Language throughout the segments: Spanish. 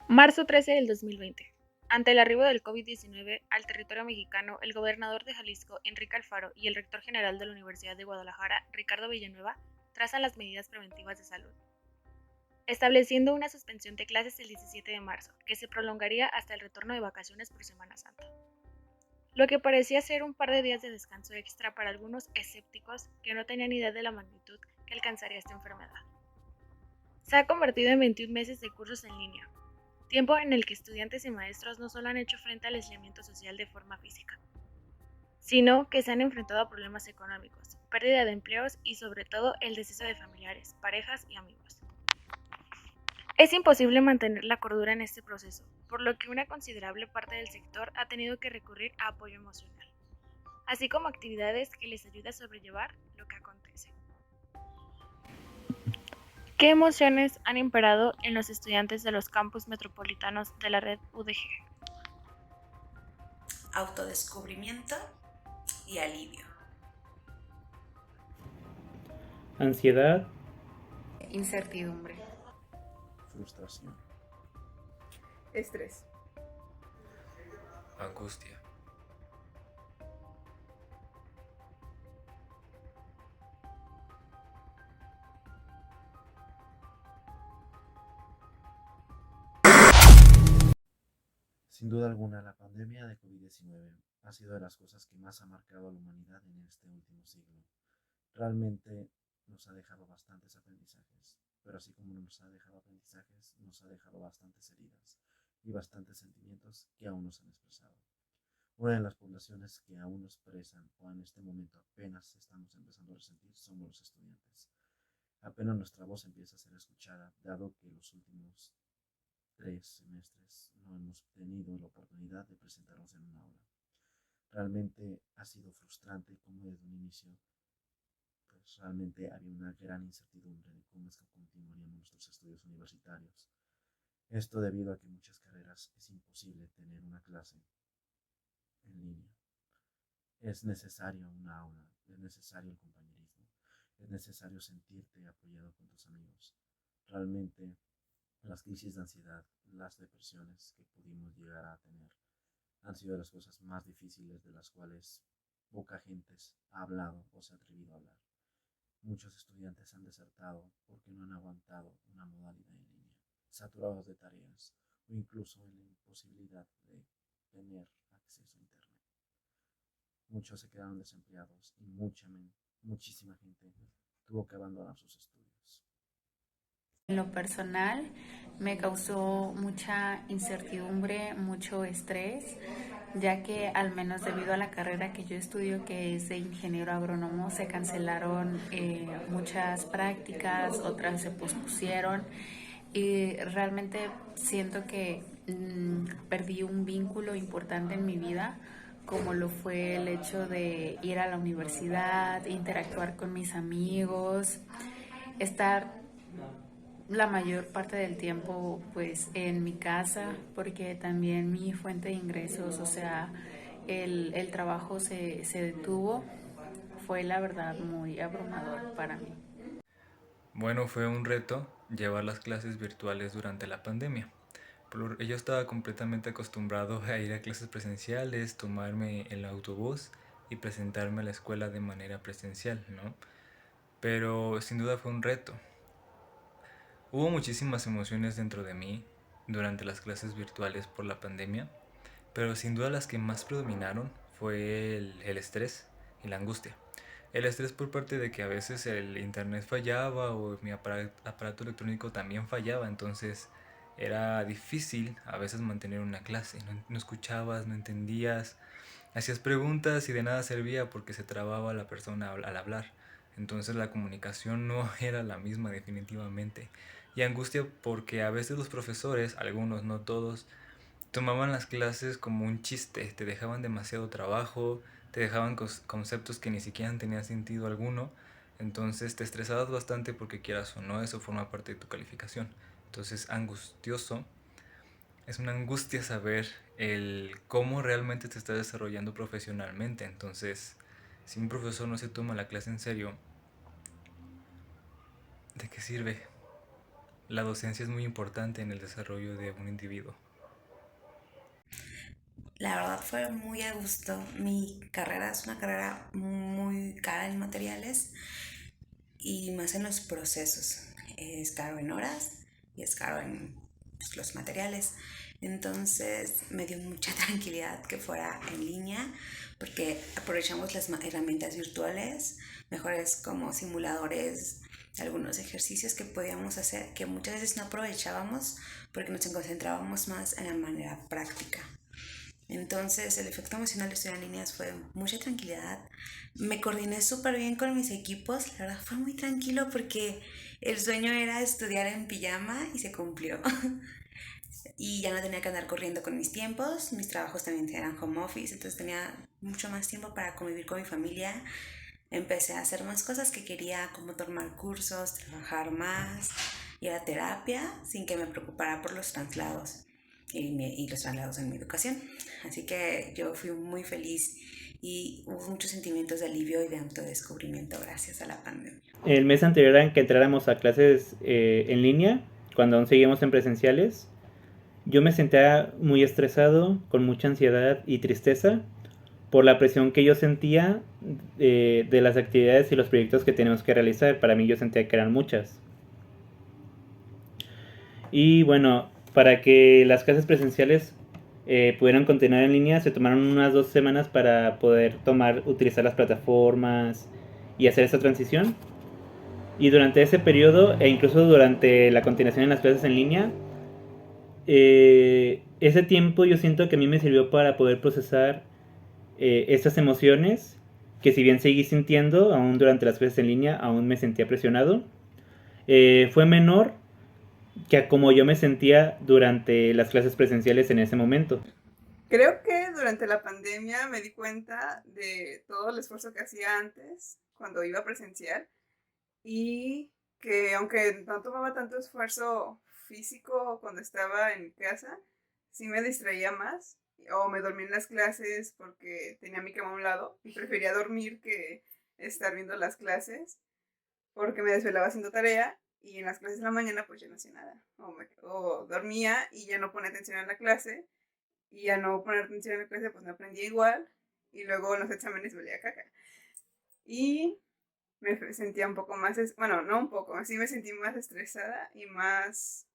Marzo 13 del 2020. Ante el arribo del COVID-19 al territorio mexicano, el gobernador de Jalisco, Enrique Alfaro, y el rector general de la Universidad de Guadalajara, Ricardo Villanueva, trazan las medidas preventivas de salud, estableciendo una suspensión de clases el 17 de marzo, que se prolongaría hasta el retorno de vacaciones por Semana Santa. Lo que parecía ser un par de días de descanso extra para algunos escépticos que no tenían idea de la magnitud que alcanzaría esta enfermedad. Se ha convertido en 21 meses de cursos en línea, tiempo en el que estudiantes y maestros no solo han hecho frente al aislamiento social de forma física, sino que se han enfrentado a problemas económicos, pérdida de empleos y sobre todo el deceso de familiares, parejas y amigos. Es imposible mantener la cordura en este proceso, por lo que una considerable parte del sector ha tenido que recurrir a apoyo emocional, así como actividades que les ayuden a sobrellevar lo que acontece. ¿Qué emociones han imperado en los estudiantes de los campus metropolitanos de la red UDG? Autodescubrimiento y alivio. Ansiedad, Incertidumbre. Frustración. Estrés. Angustia. Sin duda alguna, la pandemia de COVID-19 ha sido de las cosas que más ha marcado a la humanidad en este último siglo. Realmente nos ha dejado bastantes aprendizajes, pero así como nos ha dejado aprendizajes, nos ha dejado bastantes heridas y bastantes sentimientos que aún no se han expresado. Una de las poblaciones que aún no expresan o en este momento apenas estamos empezando a resentir somos los estudiantes. Apenas nuestra voz empieza a ser escuchada, dado que los últimos 3 semestres no hemos tenido la oportunidad de presentarnos en una aula. Realmente ha sido frustrante como desde un inicio pues realmente había una gran incertidumbre de cómo es que continuaríamos nuestros estudios universitarios. Esto debido a que en muchas carreras es imposible tener una clase en línea. Es necesario una aula, es necesario el compañerismo, es necesario sentirte apoyado con tus amigos. Realmente las crisis de ansiedad, las depresiones que pudimos llegar a tener han sido las cosas más difíciles de las cuales poca gente ha hablado o se ha atrevido a hablar. Muchos estudiantes han desertado porque no han aguantado una modalidad en línea, saturados de tareas o incluso en la imposibilidad de tener acceso a internet. Muchos se quedaron desempleados y muchísima gente tuvo que abandonar sus estudios. En lo personal, me causó mucha incertidumbre, mucho estrés, ya que al menos debido a la carrera que yo estudio, que es de ingeniero agrónomo, se cancelaron muchas prácticas, otras se pospusieron y realmente siento que perdí un vínculo importante en mi vida, como lo fue el hecho de ir a la universidad, interactuar con mis amigos, estar la mayor parte del tiempo pues en mi casa, porque también mi fuente de ingresos, o sea, el trabajo se detuvo. Fue la verdad muy abrumador para mí. Bueno, fue un reto llevar las clases virtuales durante la pandemia. Yo estaba completamente acostumbrado a ir a clases presenciales, tomarme el autobús y presentarme a la escuela de manera presencial, ¿no? Pero sin duda fue un reto. Hubo muchísimas emociones dentro de mí durante las clases virtuales por la pandemia, pero sin duda las que más predominaron fue el estrés y la angustia. El estrés por parte de que a veces el internet fallaba o mi aparato electrónico también fallaba, entonces era difícil a veces mantener una clase, no escuchabas, no entendías, hacías preguntas y de nada servía porque se trababa la persona al hablar. Entonces la comunicación no era la misma definitivamente. Y angustia porque a veces los profesores, algunos, no todos, tomaban las clases como un chiste, te dejaban demasiado trabajo, te dejaban conceptos que ni siquiera tenían sentido alguno, entonces te estresabas bastante porque quieras o no, eso forma parte de tu calificación. Entonces angustioso, es una angustia saber el cómo realmente te estás desarrollando profesionalmente, entonces si un profesor no se toma la clase en serio, ¿de qué sirve? la docencia es muy importante en el desarrollo de un individuo. La verdad fue muy a gusto. Mi carrera es una carrera muy cara en materiales y más en los procesos. Es caro en horas y es caro en pues, los materiales. Entonces me dio mucha tranquilidad que fuera en línea porque aprovechamos las herramientas virtuales, mejores como simuladores, algunos ejercicios que podíamos hacer que muchas veces no aprovechábamos porque nos concentrábamos más en la manera práctica. Entonces, el efecto emocional de estudiar en líneas fue mucha tranquilidad. Me coordiné súper bien con mis equipos. La verdad fue muy tranquilo porque el sueño era estudiar en pijama y se cumplió. Y ya no tenía que andar corriendo con mis tiempos. Mis trabajos también eran home office, entonces tenía mucho más tiempo para convivir con mi familia. Empecé a hacer más cosas que quería, como tomar cursos, trabajar más, ir a terapia sin que me preocupara por los traslados y los traslados en mi educación. Así que yo fui muy feliz y hubo muchos sentimientos de alivio y de autodescubrimiento gracias a la pandemia. El mes anterior a que entráramos a clases en línea, cuando aún seguíamos en presenciales, yo me sentía muy estresado, con mucha ansiedad y tristeza por la presión que yo sentía de las actividades y los proyectos que tenemos que realizar. Para mí yo sentía que eran muchas. Y bueno, para que las clases presenciales pudieran continuar en línea, se tomaron unas 2 semanas para poder utilizar las plataformas y hacer esa transición. Y durante ese periodo, e incluso durante la continuación en las clases en línea, ese tiempo yo siento que a mí me sirvió para poder procesar estas emociones que, si bien seguí sintiendo aún durante las clases en línea, aún me sentía presionado. Fue menor que a como yo me sentía durante las clases presenciales en ese momento. Creo que durante la pandemia me di cuenta de todo el esfuerzo que hacía antes, cuando iba presencial, y que aunque no tomaba tanto esfuerzo físico cuando estaba en casa, sí me distraía más, o me dormía en las clases porque tenía mi cama a un lado y prefería dormir que estar viendo las clases, porque me desvelaba haciendo tarea y en las clases de la mañana pues ya no hacía nada, o dormía y ya no ponía atención en la clase, y al no poner atención en la clase pues no aprendía igual, y luego en los exámenes valía caca. Y me sentía un poco más, bueno, no un poco, así me sentí más estresada y más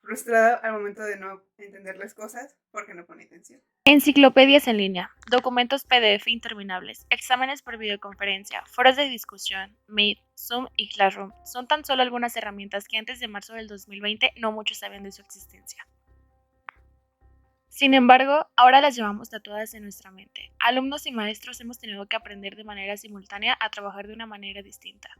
frustrada al momento de no entender las cosas porque no ponía atención. Enciclopedias en línea, documentos PDF interminables, exámenes por videoconferencia, foros de discusión, Meet, Zoom y Classroom son tan solo algunas herramientas que antes de marzo del 2020 no muchos sabían de su existencia. Sin embargo, ahora las llevamos tatuadas en nuestra mente. Alumnos y maestros hemos tenido que aprender de manera simultánea a trabajar de una manera distinta.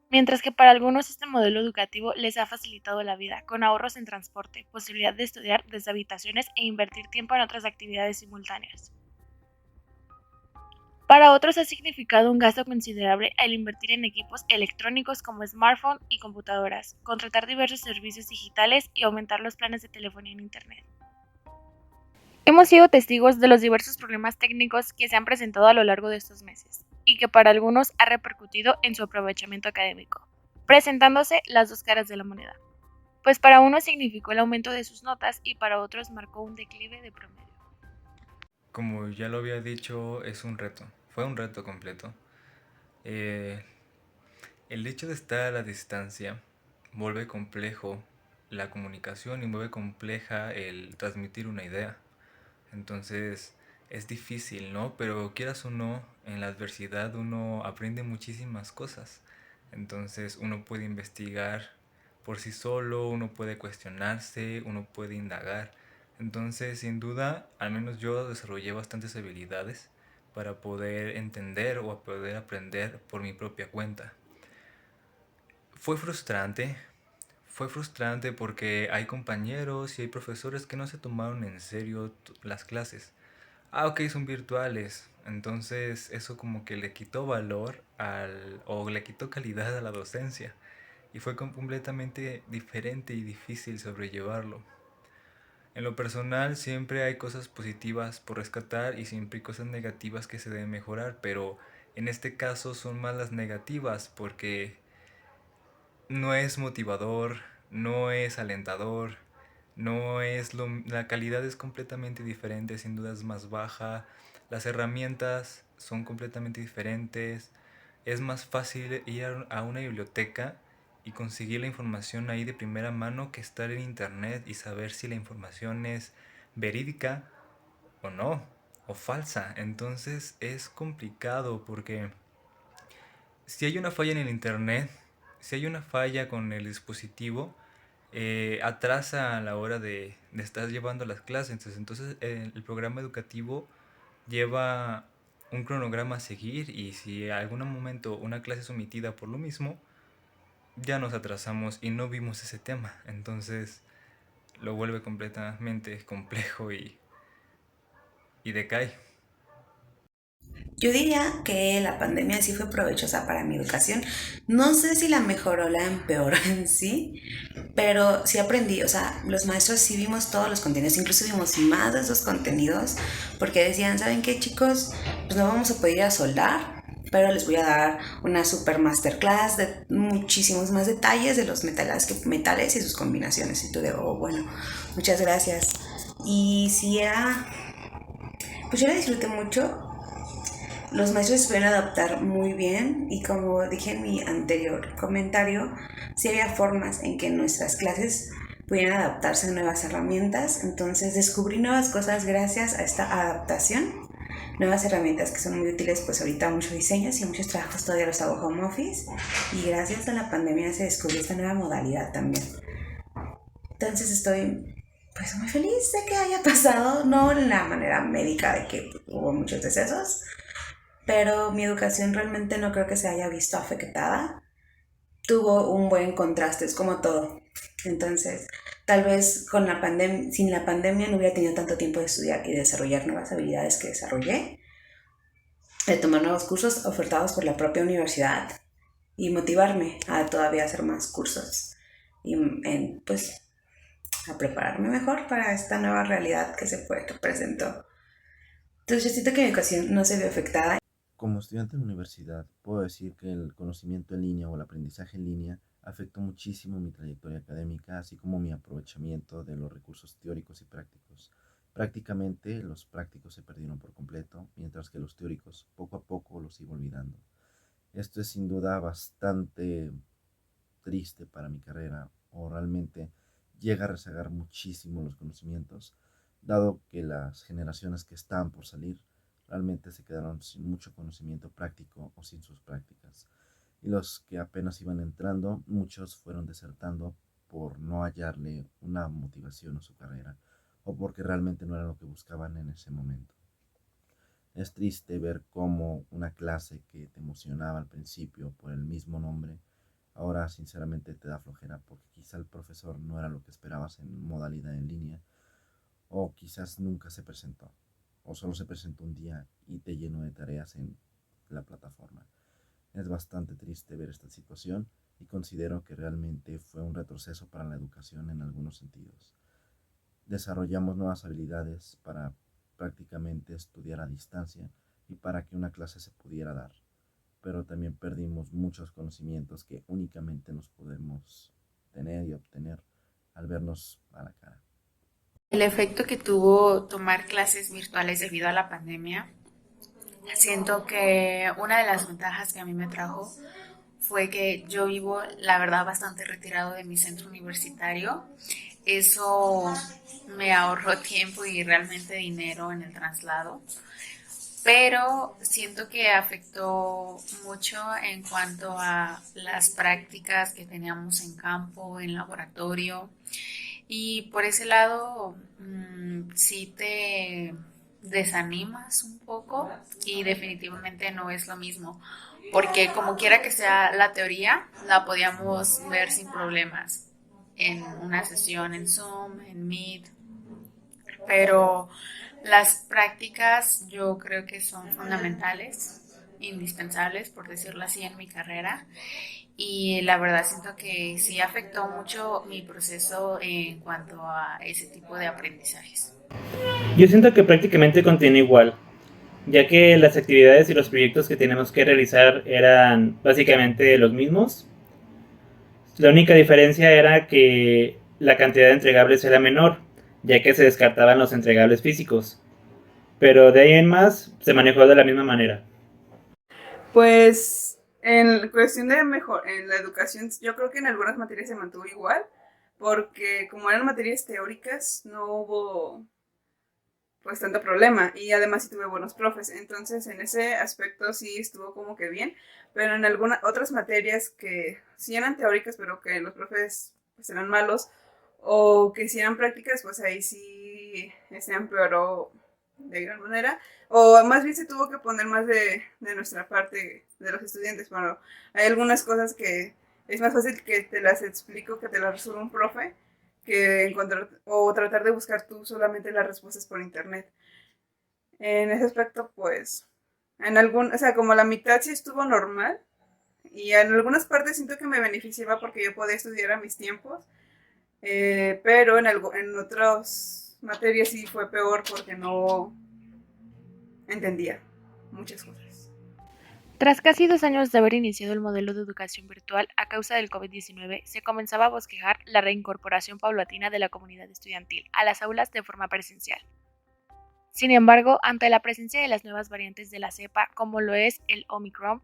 Mientras que para algunos este modelo educativo les ha facilitado la vida, con ahorros en transporte, posibilidad de estudiar desde habitaciones e invertir tiempo en otras actividades simultáneas. Para otros ha significado un gasto considerable el invertir en equipos electrónicos como smartphone y computadoras, contratar diversos servicios digitales y aumentar los planes de telefonía en Internet. Hemos sido testigos de los diversos problemas técnicos que se han presentado a lo largo de estos meses y que para algunos ha repercutido en su aprovechamiento académico, presentándose las dos caras de la moneda, pues para unos significó el aumento de sus notas y para otros marcó un declive de promedio. Como ya lo había dicho, es un reto, fue un reto completo. El hecho de estar a la distancia vuelve complejo la comunicación y vuelve compleja el transmitir una idea. Entonces es difícil, ¿no? Pero quieras o no, en la adversidad uno aprende muchísimas cosas. Entonces uno puede investigar por sí solo, uno puede cuestionarse, uno puede indagar. Entonces, sin duda, al menos yo desarrollé bastantes habilidades para poder entender o poder aprender por mi propia cuenta. Fue frustrante, fue frustrante porque hay compañeros y hay profesores que no se tomaron en serio las clases. Ok, son virtuales. Entonces eso como que le quitó valor o le quitó calidad a la docencia. Y fue completamente diferente y difícil sobrellevarlo. En lo personal siempre hay cosas positivas por rescatar y siempre hay cosas negativas que se deben mejorar, pero en este caso son más las negativas porque no es motivador, no es alentador, la calidad es completamente diferente, sin duda es más baja, las herramientas son completamente diferentes, es más fácil ir a una biblioteca y conseguir la información ahí de primera mano que estar en internet y saber si la información es verídica o no, o falsa. Entonces es complicado porque si hay una falla en el internet, si hay una falla con el dispositivo, atrasa a la hora de estar llevando las clases. Entonces el programa educativo lleva un cronograma a seguir y si en algún momento una clase es omitida por lo mismo, ya nos atrasamos y no vimos ese tema. Entonces lo vuelve completamente complejo y decae. Yo diría que la pandemia sí fue provechosa para mi educación. No sé si la mejoró o la empeoró en sí, pero sí aprendí. O sea, los maestros sí vimos todos los contenidos, incluso vimos más de esos contenidos, porque decían, ¿saben qué, chicos? Pues no vamos a poder ir a soldar, pero les voy a dar una super masterclass de muchísimos más detalles de los metales y sus combinaciones. Y tú de, oh, bueno, muchas gracias. Y sí era, pues yo la disfruté mucho. Los maestros se pueden adaptar muy bien y como dije en mi anterior comentario, sí había formas en que nuestras clases pudieran adaptarse a nuevas herramientas. Entonces descubrí nuevas cosas gracias a esta adaptación, nuevas herramientas que son muy útiles, pues ahorita muchos diseños y muchos trabajos todavía los hago home office y gracias a la pandemia se descubrió esta nueva modalidad también. Entonces estoy pues muy feliz de que haya pasado, no en la manera médica de que hubo muchos decesos, pero mi educación realmente no creo que se haya visto afectada. Tuvo un buen contraste, es como todo. Entonces, tal vez sin la pandemia no hubiera tenido tanto tiempo de estudiar y desarrollar nuevas habilidades que desarrollé, de tomar nuevos cursos ofertados por la propia universidad y motivarme a todavía hacer más cursos y pues a prepararme mejor para esta nueva realidad que presentó. Entonces, yo siento que mi educación no se vio afectada. Como estudiante en universidad, puedo decir que el conocimiento en línea o el aprendizaje en línea afectó muchísimo mi trayectoria académica, así como mi aprovechamiento de los recursos teóricos y prácticos. Prácticamente los prácticos se perdieron por completo, mientras que los teóricos poco a poco los iba olvidando. Esto es sin duda bastante triste para mi carrera, o realmente llega a rezagar muchísimo los conocimientos, dado que las generaciones que están por salir realmente se quedaron sin mucho conocimiento práctico o sin sus prácticas. Y los que apenas iban entrando, muchos fueron desertando por no hallarle una motivación a su carrera o porque realmente no era lo que buscaban en ese momento. Es triste ver cómo una clase que te emocionaba al principio por el mismo nombre, ahora sinceramente te da flojera porque quizá el profesor no era lo que esperabas en modalidad en línea o quizás nunca se presentó o solo se presentó un día y te llenó de tareas en la plataforma. Es bastante triste ver esta situación y considero que realmente fue un retroceso para la educación en algunos sentidos. Desarrollamos nuevas habilidades para prácticamente estudiar a distancia y para que una clase se pudiera dar, pero también perdimos muchos conocimientos que únicamente nos podemos tener y obtener al vernos a la cara. El efecto que tuvo tomar clases virtuales debido a la pandemia, siento que una de las ventajas que a mí me trajo fue que yo vivo, la verdad, bastante retirado de mi centro universitario. Eso me ahorró tiempo y realmente dinero en el traslado, pero siento que afectó mucho en cuanto a las prácticas que teníamos en campo, en laboratorio. Y por ese lado, sí te desanimas un poco y definitivamente no es lo mismo, porque como quiera que sea la teoría, la podíamos ver sin problemas en una sesión en Zoom, en Meet, pero las prácticas yo creo que son fundamentales, indispensables, por decirlo así, en mi carrera. Y la verdad siento que sí afectó mucho mi proceso en cuanto a ese tipo de aprendizajes. Yo siento que prácticamente continúa igual, ya que las actividades y los proyectos que teníamos que realizar eran básicamente los mismos. La única diferencia era que la cantidad de entregables era menor, ya que se descartaban los entregables físicos. Pero de ahí en más se manejó de la misma manera. Pues en cuestión de en la educación, yo creo que en algunas materias se mantuvo igual, porque como eran materias teóricas, no hubo pues tanto problema y además sí tuve buenos profes, entonces en ese aspecto sí estuvo como que bien, pero en algunas otras materias que sí eran teóricas pero que los profes pues eran malos o que sí eran prácticas, pues ahí sí se empeoró de gran manera, o más bien se tuvo que poner más de nuestra parte de los estudiantes. Bueno, hay algunas cosas que es más fácil que te las explico, que te las resuelva un profe, que encontrar o tratar de buscar tú solamente las respuestas por internet. En ese aspecto, pues, o sea, como la mitad sí estuvo normal y en algunas partes siento que me beneficiaba porque yo podía estudiar a mis tiempos, pero en otras materias sí fue peor porque no entendía muchas cosas. Tras casi 2 años de haber iniciado el modelo de educación virtual a causa del COVID-19, se comenzaba a bosquejar la reincorporación paulatina de la comunidad estudiantil a las aulas de forma presencial. Sin embargo, ante la presencia de las nuevas variantes de la cepa, como lo es el Omicron,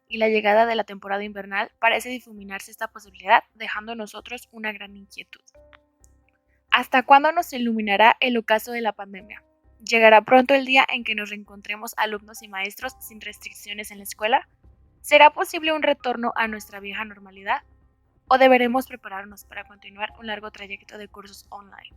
y la llegada de la temporada invernal, parece difuminarse esta posibilidad, dejando a nosotros una gran inquietud. ¿Hasta cuándo nos iluminará el ocaso de la pandemia? ¿Llegará pronto el día en que nos reencontremos alumnos y maestros sin restricciones en la escuela? ¿Será posible un retorno a nuestra vieja normalidad? ¿O deberemos prepararnos para continuar un largo trayecto de cursos online?